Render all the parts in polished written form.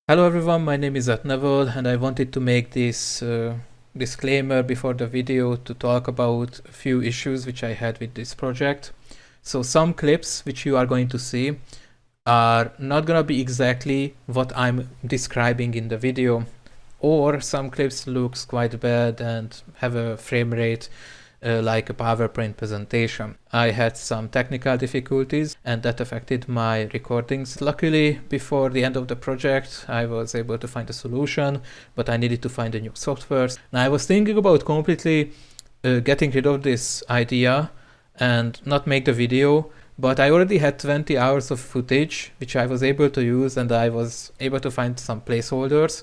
Hello everyone, my name is etneveL and I wanted to make this disclaimer before the video to talk about a few issues which I had with this project. So some clips which you are going to see are not gonna be exactly what I'm describing in the video, or some clips looks quite bad and have a frame rate like a PowerPoint presentation. I had some technical difficulties and that affected my recordings. Luckily, before the end of the project, I was able to find a solution, but I needed to find a new software. And I was thinking about completely getting rid of this idea and not make the video, but I already had 20 hours of footage, which I was able to use, and I was able to find some placeholders.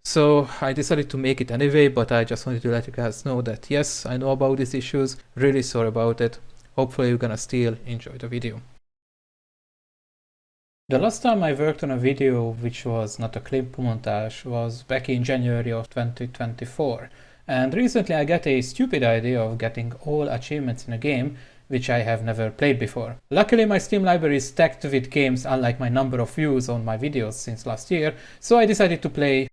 So I decided to make it anyway, but I just wanted to let you guys know that yes, I know about these issues, really sorry about it. Hopefully you're gonna still enjoy the video. The last time I worked on a video which was not a clip montage was back in January of 2024. And recently I got a stupid idea of getting all achievements in a game which I have never played before. Luckily my Steam library is stacked with games unlike my number of views on my videos since last year, so I decided to play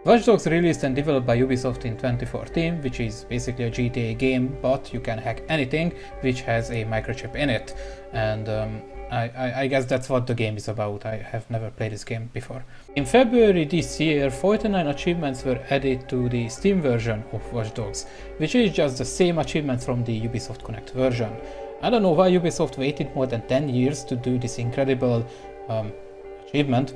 Watch Dogs, released and developed by Ubisoft in 2014, which is basically a GTA game, but you can hack anything which has a microchip in it. And I guess that's what the game is about. I have never played this game before. In February this year, 49 achievements were added to the Steam version of Watch Dogs, which is just the same achievements from the Ubisoft Connect version. I don't know why Ubisoft waited more than 10 years to do this incredible achievement.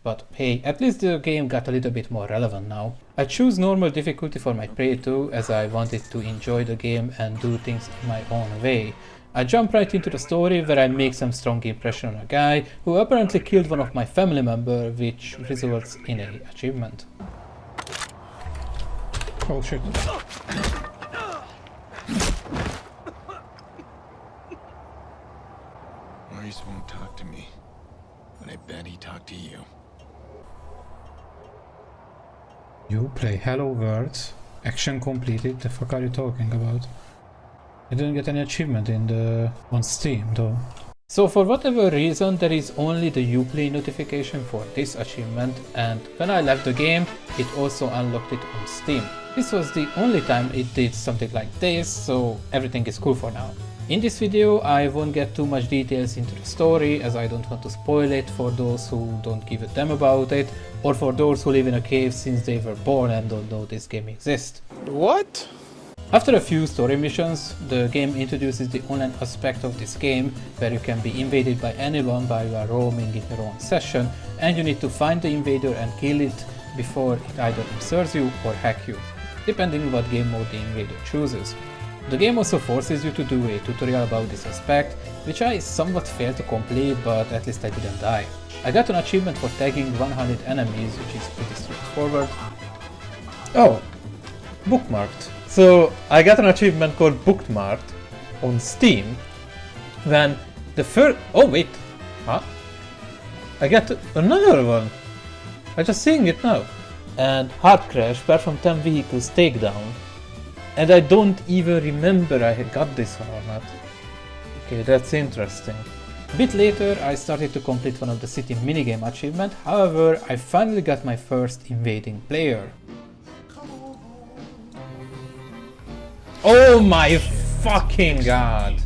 But hey, at least the game got a little bit more relevant now. I choose normal difficulty for my playthrough as I wanted to enjoy the game and do things in my own way. I jump right into the story where I make some strong impression on a guy who apparently killed one of my family members, which results in an achievement. Oh shit. Maurice won't talk to me, but I bet he talked to you. You play Hello World. Action completed. The fuck are you talking about? I didn't get any achievement on Steam though. So for whatever reason there is only the Uplay notification for this achievement, and when I left the game it also unlocked it on Steam. This was the only time it did something like this, so everything is cool for now. In this video I won't get too much details into the story as I don't want to spoil it for those who don't give a damn about it, or for those who live in a cave since they were born and don't know this game exists. What? After a few story missions, the game introduces the online aspect of this game where you can be invaded by anyone while you are roaming in your own session, and you need to find the invader and kill it before it either inserts you or hack you, depending on what game mode the invader chooses. The game also forces you to do a tutorial about this aspect, which I somewhat failed to complete, but at least I didn't die. I got an achievement for tagging 100 enemies, which is pretty straightforward. Oh, bookmarked. So I got an achievement called bookmarked on Steam when the first... Oh wait, huh? I got another one. I'm just seeing it now. And hard crash, perform 10 vehicles takedown. And I don't even remember I had got this one or not. Okay, that's interesting. A bit later I started to complete one of the city minigame achievement, however I finally got my first invading player. Oh my fucking god!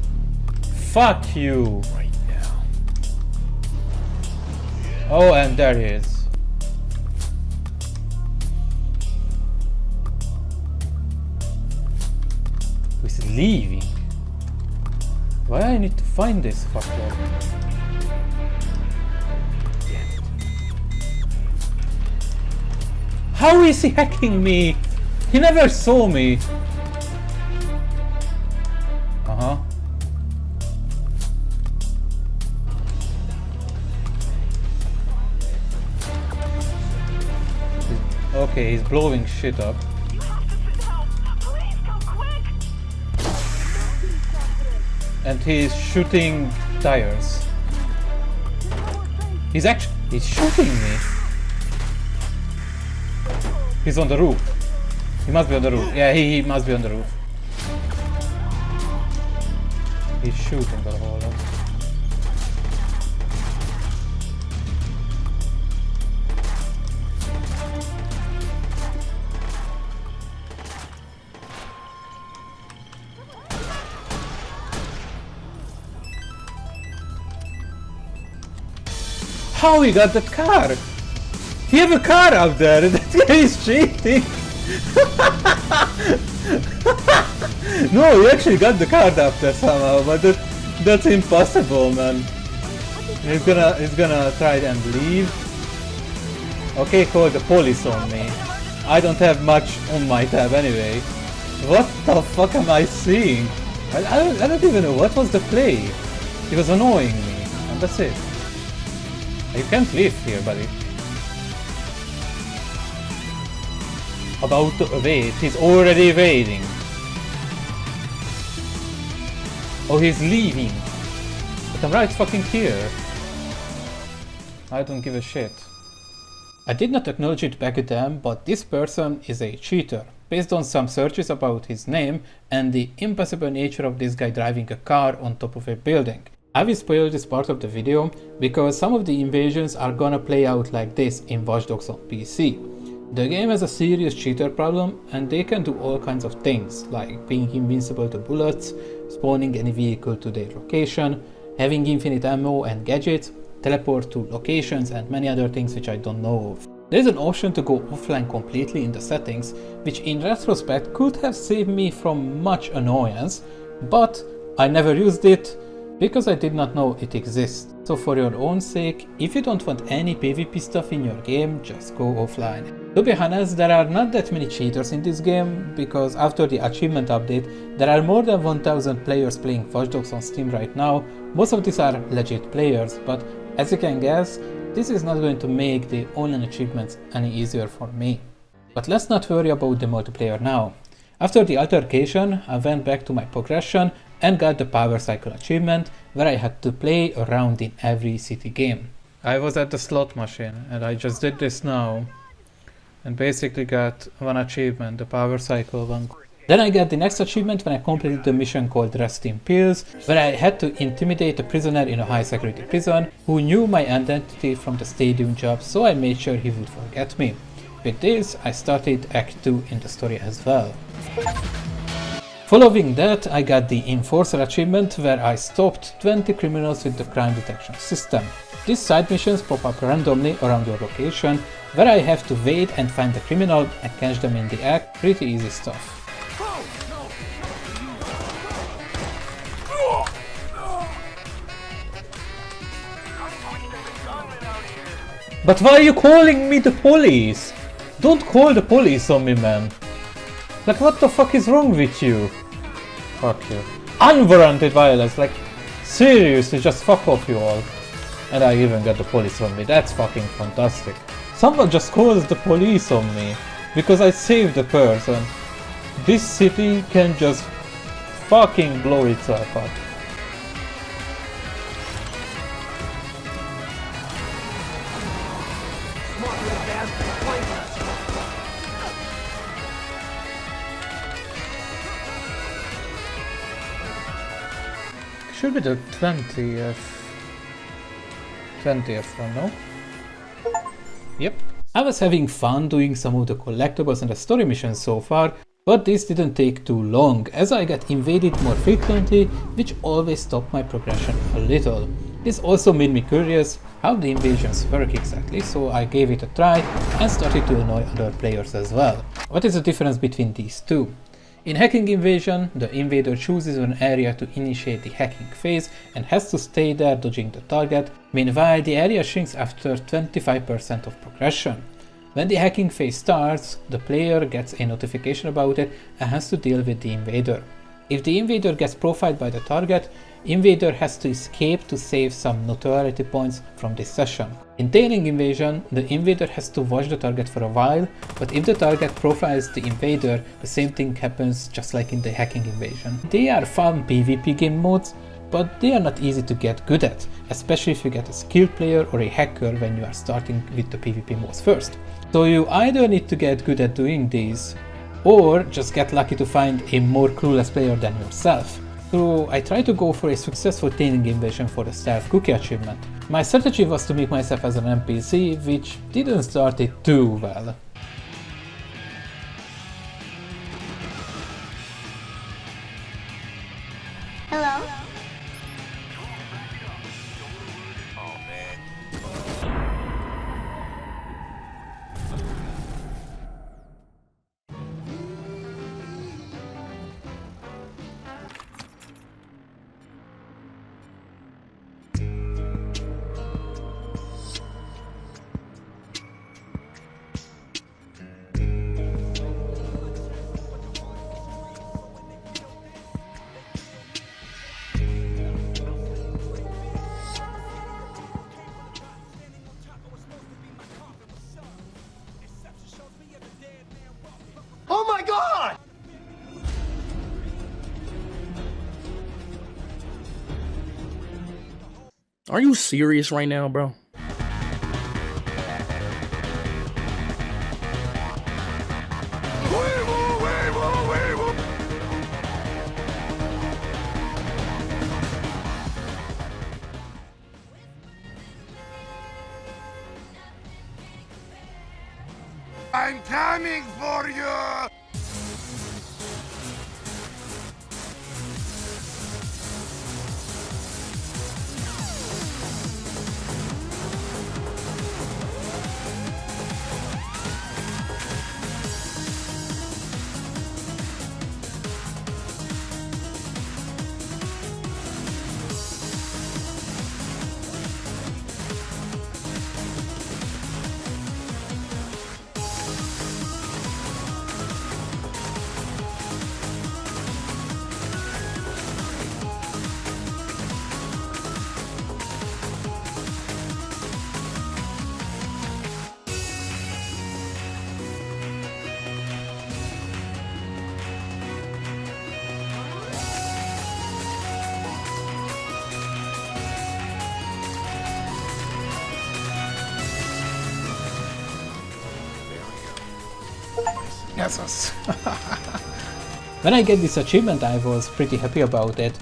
Fuck you! Right now. Oh, and there he is. He's leaving. Why I need to find this fucker? How is he hacking me? He never saw me. Uh-huh. Okay, he's blowing shit up. And he's shooting tires. He's shooting me. He's on the roof. He must be on the roof. Yeah, he must be on the roof. He's shooting the whole lot. how he got that car? He have a car out there, that guy is cheating! No, he actually got the car up there somehow, but that's impossible, man. He's gonna try and leave. Okay, call the police on me. I don't have much on my tab anyway. What the fuck am I seeing? I don't even know what was the play. It was annoying me, and that's it. You can't leave here, buddy. About to wait, he's already waiting. Oh, he's leaving. But I'm right fucking here. I don't give a shit. I did not acknowledge it back then, but this person is a cheater, based on some searches about his name and the impossible nature of this guy driving a car on top of a building. I will spoil this part of the video, because some of the invasions are gonna play out like this in Watch Dogs on PC. The game has a serious cheater problem, and they can do all kinds of things, like being invincible to bullets, spawning any vehicle to their location, having infinite ammo and gadgets, teleport to locations, and many other things which I don't know of. There is an option to go offline completely in the settings, which in retrospect could have saved me from much annoyance, but I never used it because I did not know it exists. So for your own sake, if you don't want any PvP stuff in your game, just go offline. To be honest, there are not that many cheaters in this game, because after the achievement update, there are more than 1000 players playing Watch Dogs on Steam right now. Most of these are legit players, but as you can guess, this is not going to make the online achievements any easier for me. But let's not worry about the multiplayer now. After the altercation, I went back to my progression and got the Power Cycle achievement, where I had to play around in every city game. I was at the slot machine and I just did this now and basically got one achievement, the Power Cycle one. Then I got the next achievement when I completed the mission called Rest in Pills, where I had to intimidate a prisoner in a high security prison who knew my identity from the stadium job, so I made sure he would forget me. With this, I started Act 2 in the story as well. Following that, I got the Enforcer achievement, where I stopped 20 criminals with the crime detection system. These side missions pop up randomly around your location, where I have to wait and find the criminal and catch them in the act. Pretty easy stuff. But why are you calling me the police? Don't call the police on me, man. Like, what the fuck is wrong with you? Fuck you. Unwarranted violence, like, seriously, just fuck off you all. And I even got the police on me, that's fucking fantastic. Someone just calls the police on me, because I saved the person. This city can just fucking blow itself up. Should be the 20th one, no? Yep. I was having fun doing some of the collectibles and the story missions so far, but this didn't take too long, as I got invaded more frequently, which always stopped my progression a little. This also made me curious how the invasions work exactly, so I gave it a try and started to annoy other players as well. What is the difference between these two? In Hacking Invasion, the invader chooses an area to initiate the hacking phase and has to stay there dodging the target. Meanwhile, the area shrinks after 25% of progression. When the hacking phase starts, the player gets a notification about it and has to deal with the invader. If the invader gets profiled by the target, invader has to escape to save some notoriety points from this session. In Tailing Invasion, the invader has to watch the target for a while, but if the target profiles the invader, the same thing happens just like in the Hacking Invasion. They are fun PvP game modes, but they are not easy to get good at, especially if you get a skilled player or a hacker when you are starting with the PvP modes first. So you either need to get good at doing these, or just get lucky to find a more clueless player than yourself. So I tried to go for a successful Tailing Invasion for the Stealth Cookie achievement. My strategy was to make myself as an NPC, which didn't start it too well. Hello? Are you serious right now, bro? I'm coming for you! Yes. When I get this achievement I was pretty happy about it,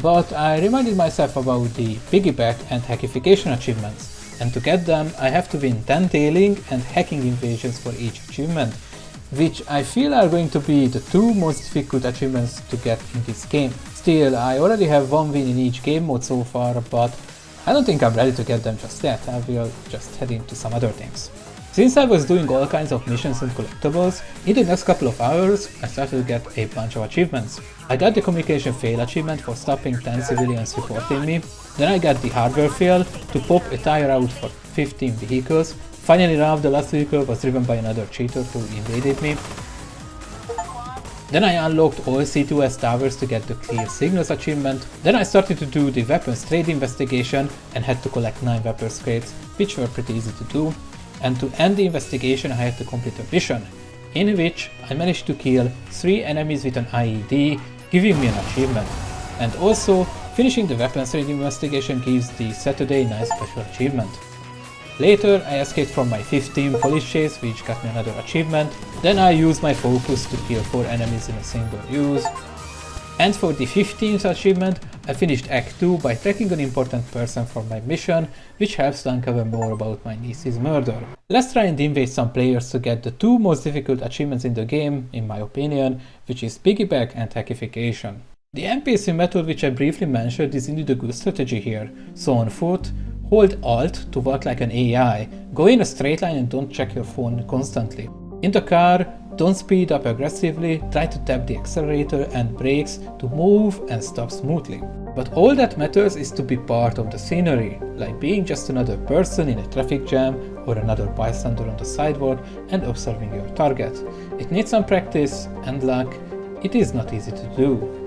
but I reminded myself about the Piggyback and Hackification achievements, and to get them I have to win 10 tailing and hacking invasions for each achievement, which I feel are going to be the two most difficult achievements to get in this game. Still, I already have one win in each game mode so far, but I don't think I'm ready to get them just yet. I will just head into some other things. Since I was doing all kinds of missions and collectibles, in the next couple of hours I started to get a bunch of achievements. I got the communication fail achievement for stopping 10 civilians reporting me, then I got the hardware fail to pop a tire out for 15 vehicles. Finally now the last vehicle was driven by another cheater who invaded me. Then I unlocked all C2S towers to get the clear signals achievement. Then I started to do the weapons trade investigation and had to collect 9 weapons crates, which were pretty easy to do. And to end the investigation I had to complete a mission, in which I managed to kill 3 enemies with an IED, giving me an achievement. And also, finishing the weapons trade investigation gives the Saturday Night Special achievement. Later I escaped from my 15 police chase, which got me another achievement. Then I used my focus to kill 4 enemies in a single use. And for the 15th achievement, I finished Act 2 by tracking an important person for my mission, which helps to uncover more about my niece's murder. Let's try and invade some players to get the two most difficult achievements in the game, in my opinion, which is Piggyback and Hackification. The NPC method which I briefly mentioned is indeed a good strategy here. So on foot, hold Alt to walk like an AI, go in a straight line and don't check your phone constantly. In the car, don't speed up aggressively, try to tap the accelerator and brakes to move and stop smoothly. But all that matters is to be part of the scenery, like being just another person in a traffic jam or another bystander on the sidewalk and observing your target. It needs some practice and luck, it is not easy to do.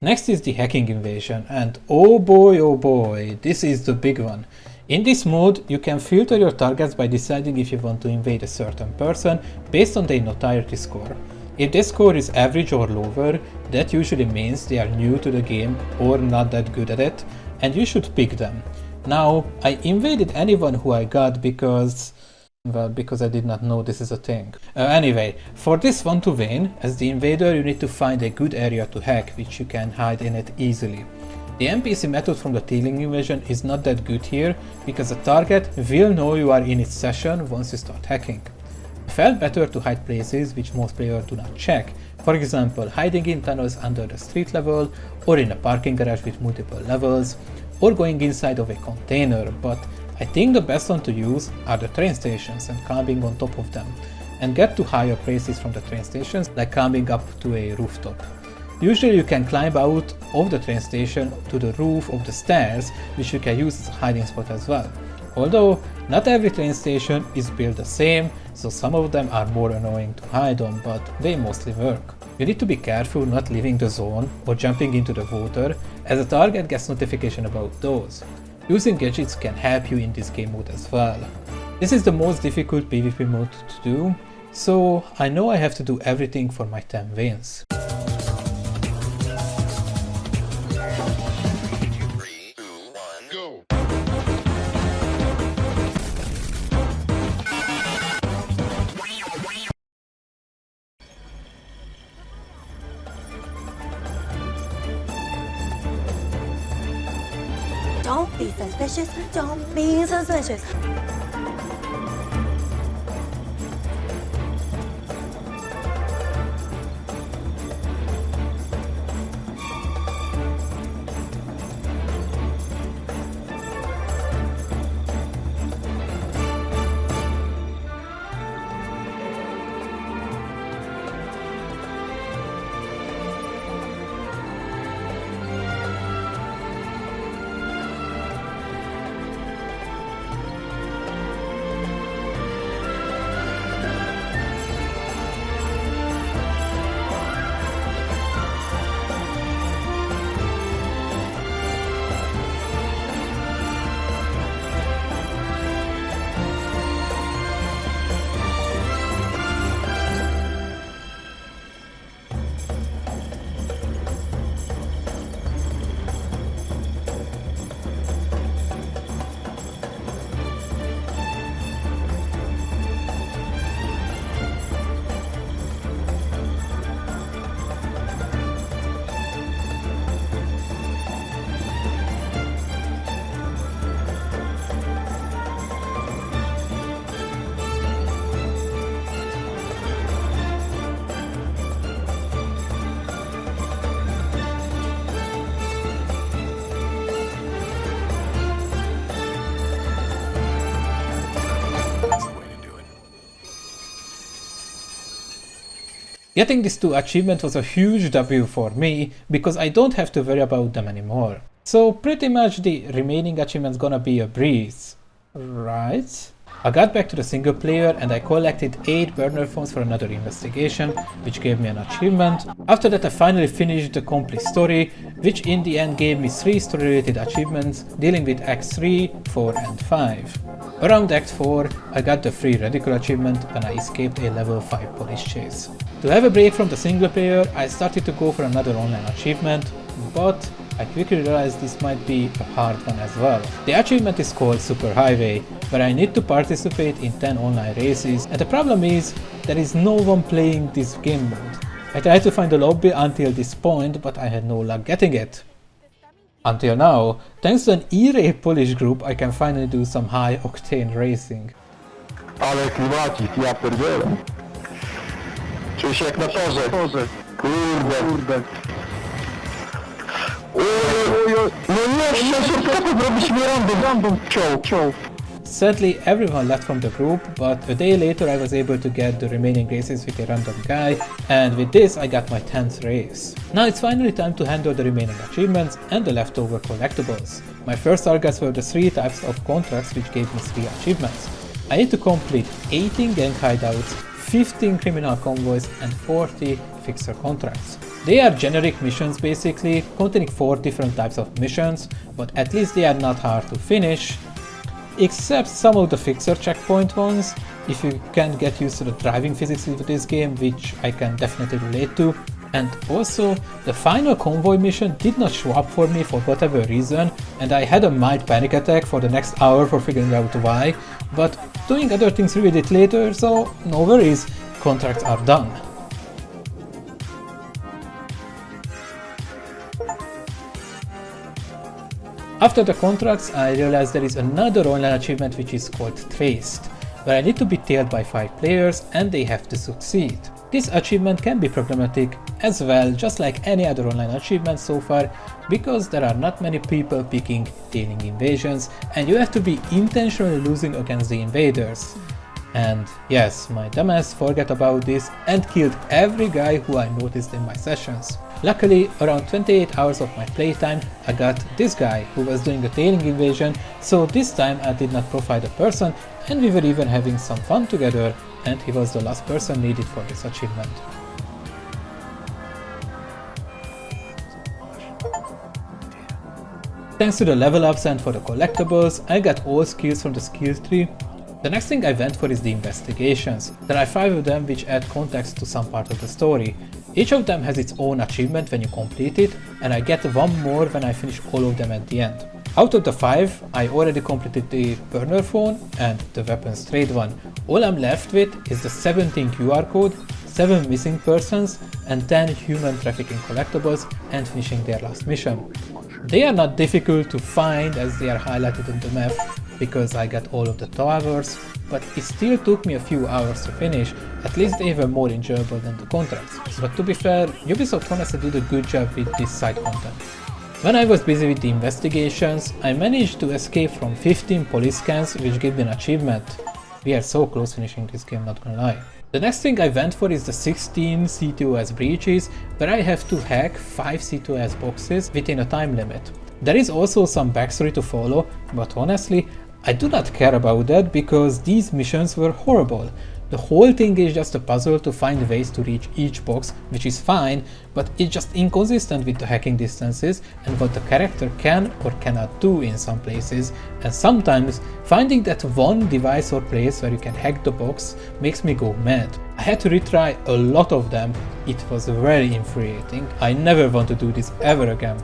Next is the hacking invasion, and oh boy, this is the big one. In this mode, you can filter your targets by deciding if you want to invade a certain person based on their notoriety score. If their score is average or lower, that usually means they are new to the game or not that good at it, and you should pick them. Now, I invaded anyone who I got because I did not know this is a thing. Anyway, for this one to win, as the invader you need to find a good area to hack, which you can hide in it easily. The NPC method from the tailing invasion is not that good here, because the target will know you are in its session once you start hacking. It felt better to hide places which most players do not check, for example hiding in tunnels under the street level, or in a parking garage with multiple levels, or going inside of a container, but I think the best one to use are the train stations and climbing on top of them, and get to higher places from the train stations, like climbing up to a rooftop. Usually you can climb out of the train station to the roof of the stairs, which you can use as a hiding spot as well. Although not every train station is built the same, so some of them are more annoying to hide on, but they mostly work. You need to be careful not leaving the zone or jumping into the water, as the target gets notification about those. Using gadgets can help you in this game mode as well. This is the most difficult PvP mode to do, so I know I have to do everything for my 10 wins. Don't be suspicious. Don't be suspicious. Getting these 2 achievements was a huge W for me, because I don't have to worry about them anymore. So pretty much the remaining achievements gonna be a breeze, right? I got back to the single player and I collected 8 burner phones for another investigation, which gave me an achievement. After that I finally finished the complete story, which in the end gave me 3 story related achievements dealing with Acts 3, 4 and 5. Around Act 4, I got the free radical achievement when I escaped a level 5 police chase. To have a break from the single player, I started to go for another online achievement, but I quickly realized this might be a hard one as well. The achievement is called Superhighway, where I need to participate in 10 online races, and the problem is there is no one playing this game mode. I tried to find a lobby until this point, but I had no luck getting it. Until now, thanks to an E-Ray Polish group, I can finally do some high-octane racing. Ale klimacik, ja pierdzielę. Czuję się jak na torze. Kurde. Oj, no nie, szybko robić mi random, ciął. Sadly, everyone left from the group, but a day later I was able to get the remaining races with a random guy, and with this I got my 10th race. Now it's finally time to handle the remaining achievements and the leftover collectibles. My first targets were the 3 types of contracts which gave me 3 achievements. I need to complete 18 gang hideouts, 15 criminal convoys and 40 fixer contracts. They are generic missions basically, containing 4 different types of missions, but at least they are not hard to finish, except some of the fixer checkpoint ones. If you can't get used to the driving physics of this game, which I can definitely relate to. And also, the final convoy mission did not show up for me for whatever reason, and I had a mild panic attack for the next hour for figuring out why, but doing other things revealed it later, so no worries, contracts are done. After the contracts, I realized there is another online achievement which is called Traced, where I need to be tailed by 5 players and they have to succeed. This achievement can be problematic as well, just like any other online achievement so far, because there are not many people picking tailing invasions and you have to be intentionally losing against the invaders. And yes, my dumbass forgot about this and killed every guy who I noticed in my sessions. Luckily, around 28 hours of my playtime, I got this guy who was doing a tailing invasion, so this time I did not profile the person and we were even having some fun together, and he was the last person needed for this achievement. Thanks to the level ups and for the collectibles, I got all skills from the skill tree. The next thing I went for is the investigations. There are 5 of them which add context to some part of the story. Each of them has its own achievement when you complete it, and I get 1 more when I finish all of them at the end. Out of the 5, I already completed the burner phone and the weapons trade one. All I'm left with is the 17 QR code, 7 missing persons and 10 human trafficking collectibles and finishing their last mission. They are not difficult to find as they are highlighted on the map because I got all of the towers, but it still took me a few hours to finish. At least they were more enjoyable than the contracts. But to be fair, Ubisoft honestly did a good job with this side content. When I was busy with the investigations, I managed to escape from 15 police scans which gave me an achievement. We are so close finishing this game, not gonna lie. The next thing I went for is the 16 CTOS breaches, where I have to hack 5 CTOS boxes within a time limit. There is also some backstory to follow, but honestly, I do not care about that because these missions were horrible. The whole thing is just a puzzle to find ways to reach each box, which is fine, but it's just inconsistent with the hacking distances and what the character can or cannot do in some places, and sometimes finding that one device or place where you can hack the box makes me go mad. I had to retry a lot of them, it was very infuriating. I never want to do this ever again.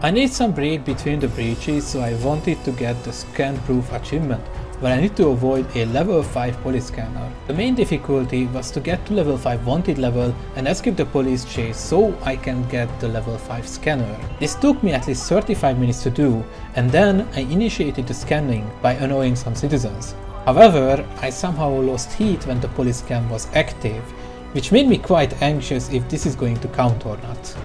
I need some break between the breaches, so I wanted to get the scan proof achievement, where I need to avoid a level 5 police scanner. The main difficulty was to get to level 5 wanted level and escape the police chase so I can get the level 5 scanner. This took me at least 35 minutes to do, and then I initiated the scanning by annoying some citizens. However, I somehow lost heat when the police scan was active, which made me quite anxious if this is going to count or not.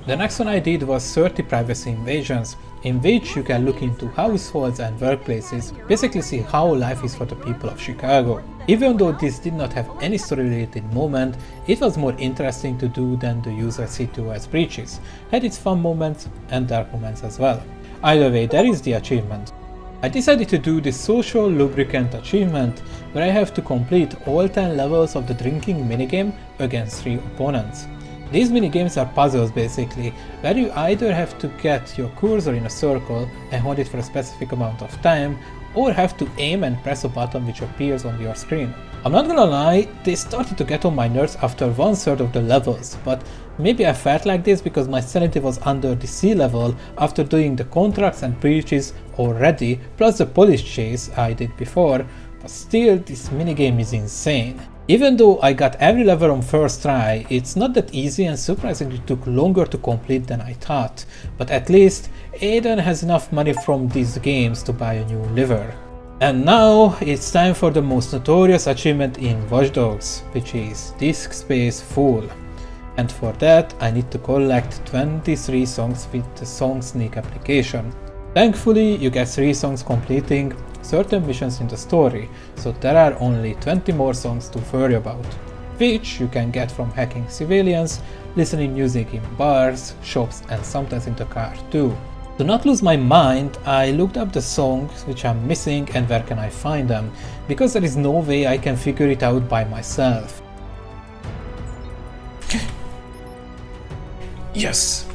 The next one I did was 30 privacy invasions, in which you can look into households and workplaces, basically see how life is for the people of Chicago. Even though this did not have any story related moment, it was more interesting to do than the user CTOS breaches, had its fun moments and dark moments as well. Either way, there is the achievement. I decided to do the social lubricant achievement, where I have to complete all 10 levels of the drinking minigame against 3 opponents. These minigames are puzzles basically, where you either have to get your cursor in a circle and hold it for a specific amount of time, or have to aim and press a button which appears on your screen. I'm not gonna lie, they started to get on my nerves after 1/3 of the levels, but maybe I felt like this because my sanity was under the sea level after doing the contracts and breaches already, plus the police chase I did before, but still this minigame is insane. Even though I got every level on first try, it's not that easy and surprisingly took longer to complete than I thought, but at least Aiden has enough money from these games to buy a new liver. And now it's time for the most notorious achievement in Watch Dogs, which is Disk Space Full. And for that I need to collect 23 songs with the Song Sneak application. Thankfully you get 3 songs completing certain missions in the story, so there are only 20 more songs to worry about, which you can get from hacking civilians, listening music in bars, shops and sometimes in the car too. To not lose my mind, I looked up the songs which I'm missing and where can I find them, because there is no way I can figure it out by myself. Yes!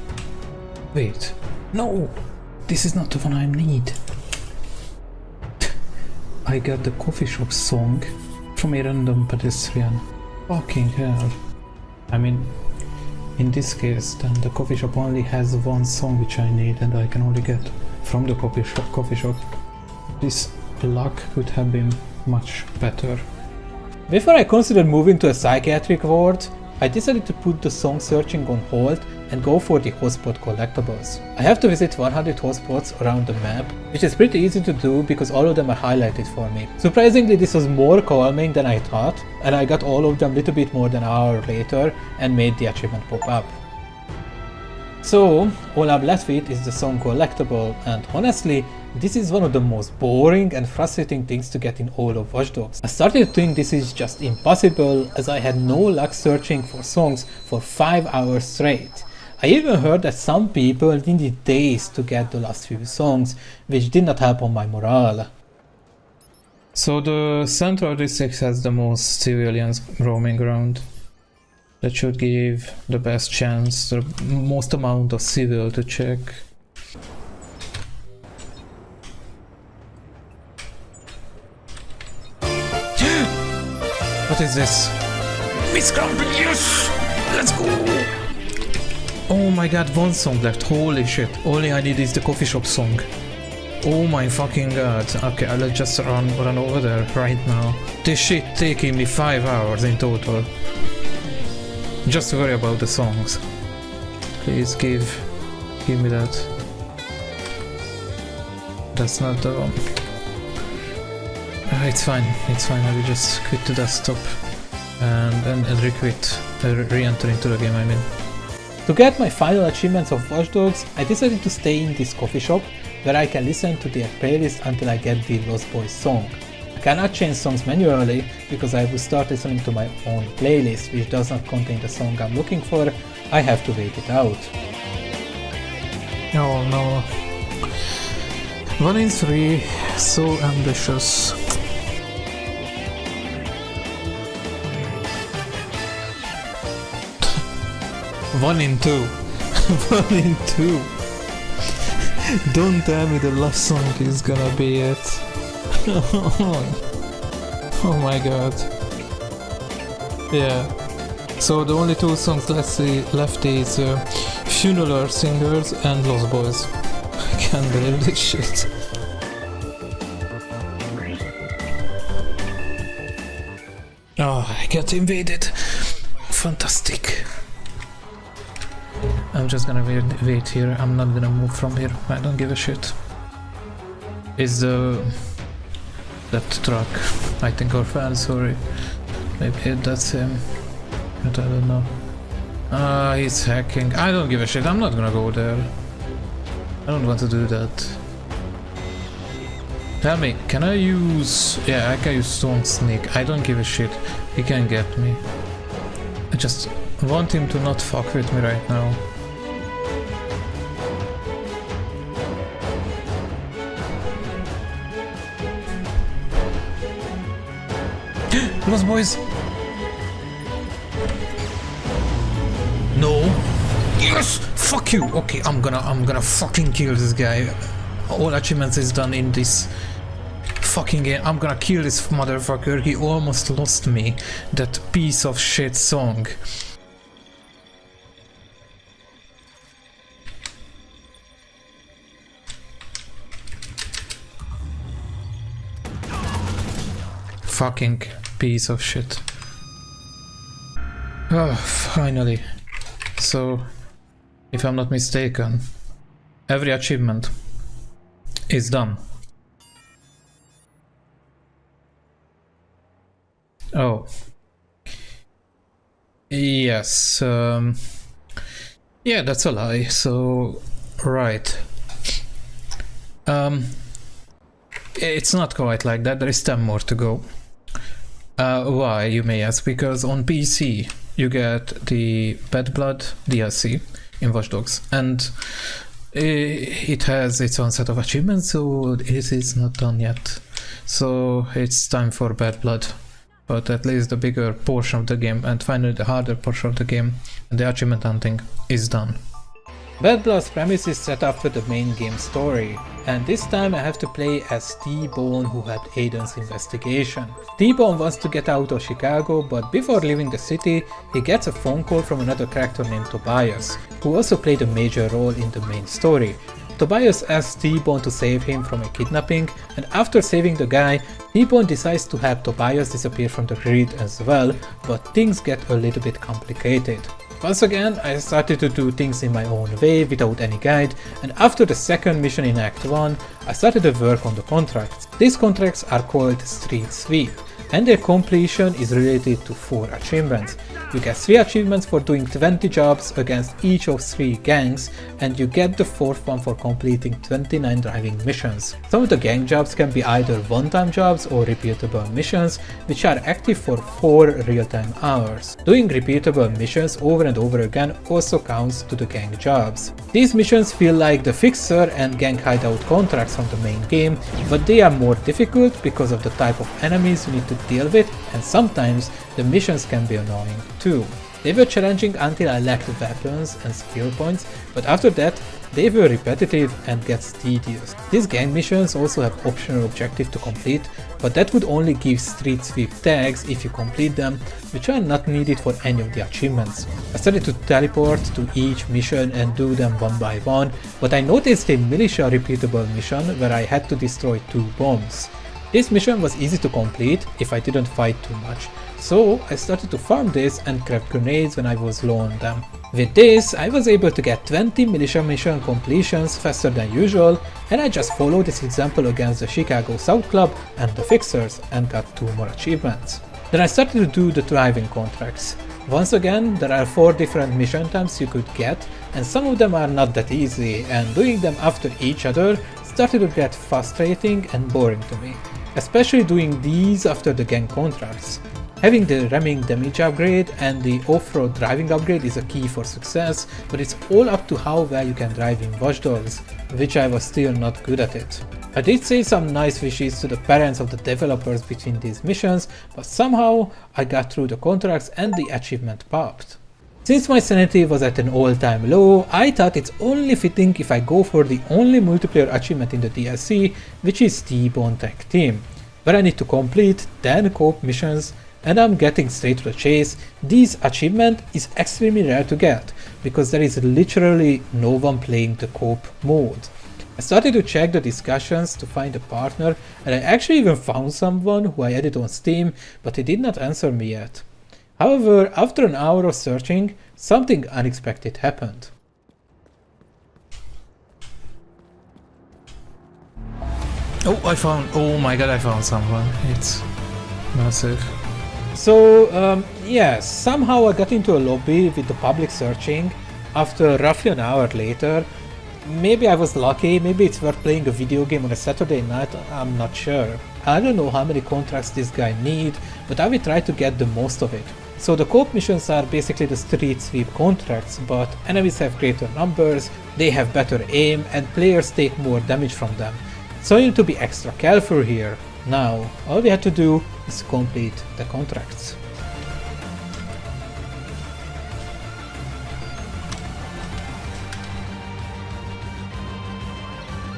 Wait, no! This is not the one I need. I got the coffee shop song from a random pedestrian. Fucking hell. I mean, in this case, then the coffee shop only has one song which I need and I can only get from the coffee shop. This luck could have been much better. Before I considered moving to a psychiatric ward, I decided to put the song searching on hold and go for the hotspot collectibles. I have to visit 100 hotspots around the map, which is pretty easy to do because all of them are highlighted for me. Surprisingly, this was more calming than I thought, and I got all of them a little bit more than an hour later and made the achievement pop up. So, all I'm left with is the song collectible, and honestly, this is one of the most boring and frustrating things to get in all of Watch Dogs. I started to think this is just impossible as I had no luck searching for songs for 5 hours straight. I even heard that some people needed days to get the last few songs, which did not help on my morale. So the Central District has the most civilians roaming around. That should give the best chance, the most amount of civil to check. What is this? Miss Grumpy, yes! Let's go! Oh my god, one song left, holy shit. Only I need is the coffee shop song. Oh my fucking god. Okay, I'll just run over there right now. This shit taking me 5 hours in total. Just worry about the songs. Please give me that. That's not the one. It's fine, I will just quit the desktop and re-enter into the game, I mean. To get my final achievements of Watch Dogs, I decided to stay in this coffee shop where I can listen to their playlist until I get the Lost Boys song. I cannot change songs manually because I will start listening to my own playlist which does not contain the song I'm looking for. I have to wait it out. Oh no. 1 in 3, so ambitious. 1 in 2. 1 in 2. Don't tell me the last song is gonna be it. Oh my god. Yeah. So the only 2 songs left is Funeral Singers and Lost Boys. I can't believe this shit. Oh, I got invaded. Fantastic. I'm just gonna wait here. I'm not gonna move from here. I don't give a shit. Is that truck? I think our fan, sorry. Maybe that's him. But I don't know. He's hacking. I don't give a shit. I'm not gonna go there. I don't want to do that. Tell me, can I use... Yeah, I can use Stone Sneak. I don't give a shit. He can get me. I just want him to not fuck with me right now. Lost Boys! No! Yes! Fuck you! Okay, I'm gonna fucking kill this guy. All achievements is done in this fucking game. I'm gonna kill this motherfucker. He almost lost me. That piece of shit song. Fucking piece of shit. Oh, finally. So, if I'm not mistaken, every achievement is done. Oh. Yes. Yeah, that's a lie. So, right. It's not quite like that. There is 10 more to go. Why, you may ask? Because on PC you get the Bad Blood DLC in Watch Dogs, and It has its own set of achievements, so it is not done yet. So it's time for Bad Blood. But at least the bigger portion of the game, and finally the harder portion of the game, and the achievement hunting, is done. Bad Blood's premise is set after the main game story, and this time I have to play as T-Bone, who helped Aiden's investigation. T-Bone wants to get out of Chicago, but before leaving the city, he gets a phone call from another character named Tobias, who also played a major role in the main story. Tobias asks T-Bone to save him from a kidnapping, and after saving the guy, T-Bone decides to help Tobias disappear from the grid as well, but things get a little bit complicated. Once again, I started to do things in my own way without any guide, and after the second mission in Act 1, I started to work on the contracts. These contracts are called Street Sweep, and their completion is related to 4 achievements. You get 3 achievements for doing 20 jobs against each of 3 gangs, and you get the 4th one for completing 29 driving missions. Some of the gang jobs can be either one-time jobs or repeatable missions, which are active for 4 real-time hours. Doing repeatable missions over and over again also counts to the gang jobs. These missions feel like the Fixer and Gang Hideout contracts from the main game, but they are more difficult because of the type of enemies you need to deal with, and sometimes the missions can be annoying too. They were challenging until I lacked weapons and skill points, but after that they were repetitive and gets tedious. These gang missions also have optional objectives to complete, but that would only give Street Sweep tags if you complete them, which are not needed for any of the achievements. I started to teleport to each mission and do them one by one, but I noticed a militia repeatable mission where I had to destroy 2 bombs. This mission was easy to complete if I didn't fight too much, so I started to farm this and craft grenades when I was low on them. With this, I was able to get 20 militia mission completions faster than usual, and I just followed this example against the Chicago South Club and the Fixers and got 2 more achievements. Then I started to do the driving contracts. Once again, there are 4 different mission types you could get, and some of them are not that easy, and doing them after each other started to get frustrating and boring to me. Especially doing these after the gang contracts. Having the ramming damage upgrade and the off-road driving upgrade is a key for success, but it's all up to how well you can drive in Watch Dogs, which I was still not good at it. I did say some nice wishes to the parents of the developers between these missions, but somehow I got through the contracts and the achievement popped. Since my sanity was at an all-time low, I thought it's only fitting if I go for the only multiplayer achievement in the DLC, which is T-Bone Tag Team, where I need to complete 10 co-op missions, and I'm getting straight to the chase. This achievement is extremely rare to get, because there is literally no one playing the co-op mode. I started to check the discussions to find a partner, and I actually even found someone who I added on Steam, but he did not answer me yet. However, after an hour of searching, something unexpected happened. Oh my god, I found someone. It's massive. So, yes, somehow I got into a lobby with the public searching after roughly an hour later. Maybe I was lucky, maybe it's worth playing a video game on a Saturday night, I'm not sure. I don't know how many contracts this guy need, but I will try to get the most of it. So the co-op missions are basically the Street Sweep contracts, but enemies have greater numbers, they have better aim, and players take more damage from them. So you need to be extra careful here. Now, all we have to do is complete the contracts.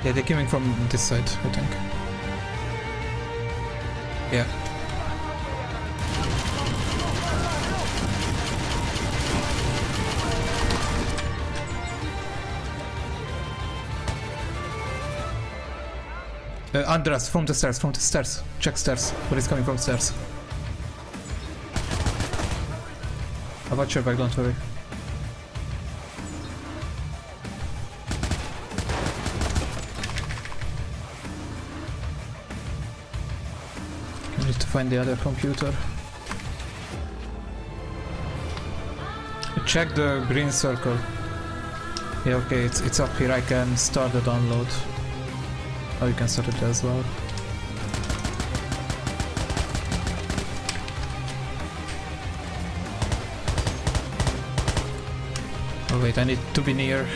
Yeah, they're coming from this side, I think. Yeah. Andras, from the stairs. Check stairs, where it's coming from stairs. I'll watch your back, don't worry. I need to find the other computer. Check the green circle. Yeah, okay, it's up here, I can start the download. Oh, you can start it as well. Oh wait, I need to be near.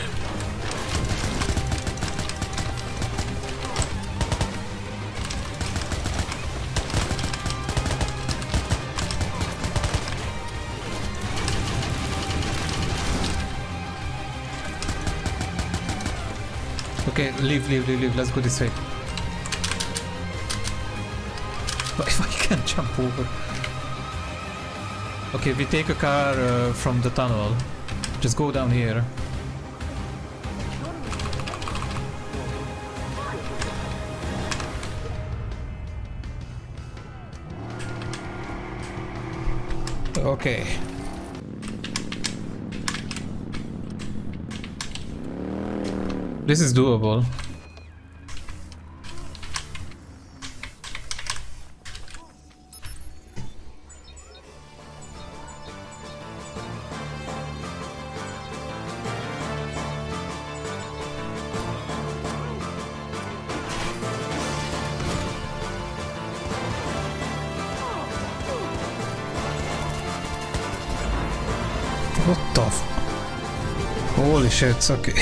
Okay, leave. Let's go this way. But if I can't jump over. Okay, we take a car from the tunnel. Just go down here. Okay. This is doable. What the f- Holy shit, okay.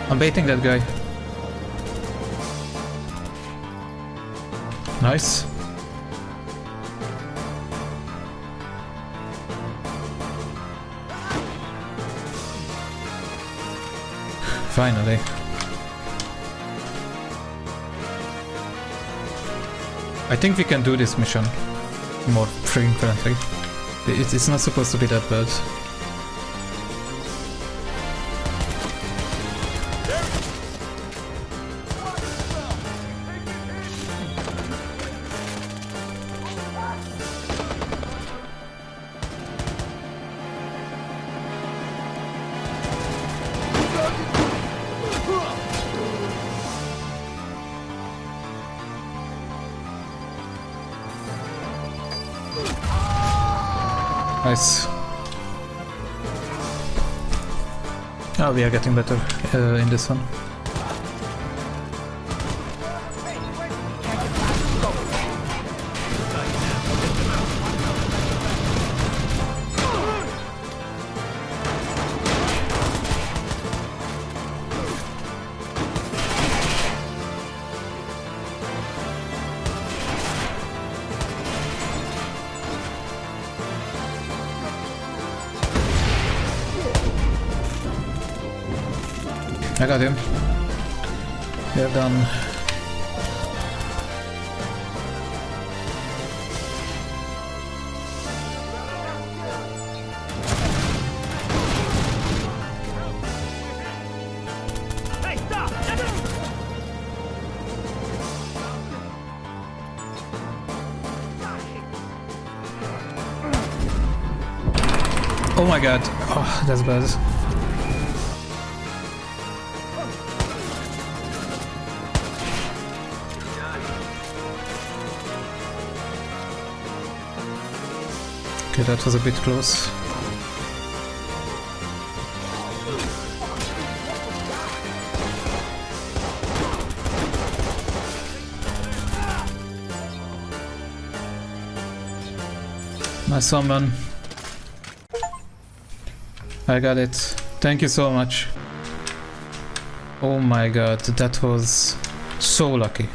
I'm baiting that guy. Nice. Finally. I think we can do this mission more frequently. It's not supposed to be that bad. Nice. Oh, we are getting better in this one. I got him. We're done. Oh my god. Oh, that's bad. Okay, that was a bit close. Nice one, man. I got it. Thank you so much. Oh my god, that was so lucky.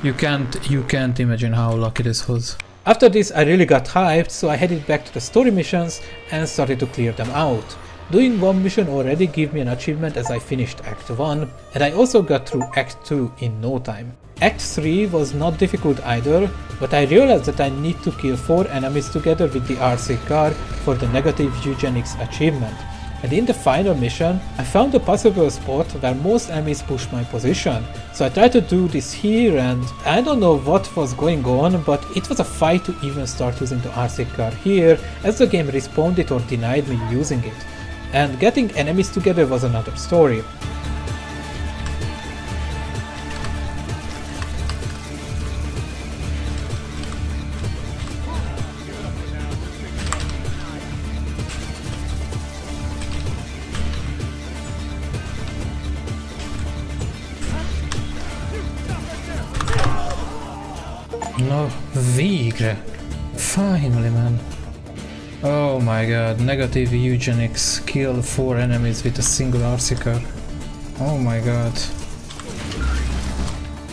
You can't imagine how lucky this was. After this I really got hyped, so I headed back to the story missions and started to clear them out. Doing one mission already gave me an achievement as I finished Act 1, and I also got through Act 2 in no time. Act 3 was not difficult either, but I realized that I need to kill 4 enemies together with the RC car for the negative eugenics achievement. And in the final mission, I found a possible spot where most enemies push my position. So I tried to do this here, and I don't know what was going on, but it was a fight to even start using the RC car here, as the game responded or denied me using it. And getting enemies together was another story. No, végre! Finally, man. Oh my god, negative eugenics, kill 4 enemies with a single RC car. Oh my god.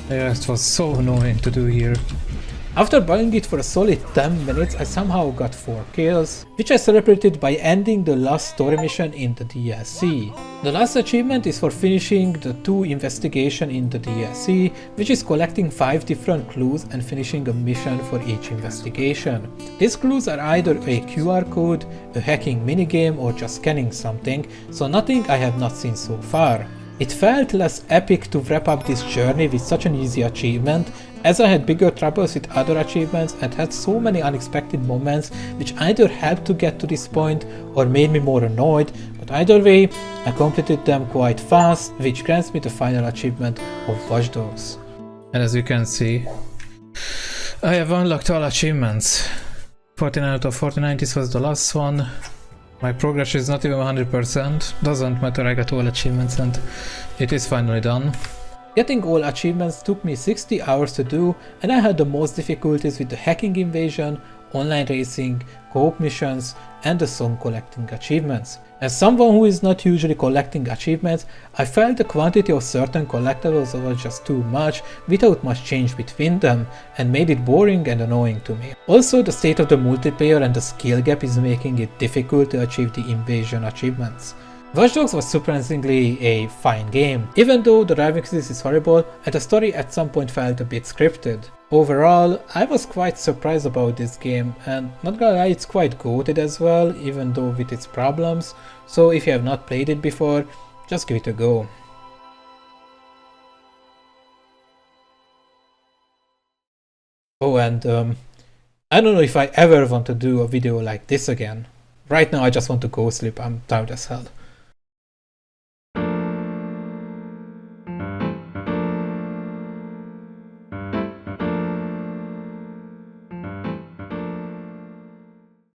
Yeah, it was so annoying to do here. After buying it for a solid 10 minutes, I somehow got 4 kills, which I celebrated by ending the last story mission in the DLC. The last achievement is for finishing the 2 investigation in the DLC, which is collecting 5 different clues and finishing a mission for each investigation. These clues are either a QR code, a hacking minigame, or just scanning something, so nothing I have not seen so far. It felt less epic to wrap up this journey with such an easy achievement, as I had bigger troubles with other achievements and had so many unexpected moments which either helped to get to this point or made me more annoyed, but either way, I completed them quite fast, which grants me the final achievement of Watch Dogs. And as you can see, I have unlocked all achievements. 49 out of 49, this was the last one. My progress is not even 100%, doesn't matter, I got all achievements and it is finally done. Getting all achievements took me 60 hours to do, and I had the most difficulties with the hacking invasion, online racing, co-op missions, and the song collecting achievements. As someone who is not usually collecting achievements, I felt the quantity of certain collectibles was just too much without much change between them, and made it boring and annoying to me. Also, the state of the multiplayer and the skill gap is making it difficult to achieve the invasion achievements. Watch Dogs was surprisingly a fine game, even though the driving physics is horrible and the story at some point felt a bit scripted. Overall, I was quite surprised about this game, and not gonna lie, it's quite goated as well, even though with its problems, so if you have not played it before, just give it a go. Oh, and I don't know if I ever want to do a video like this again. Right now I just want to go sleep, I'm tired as hell.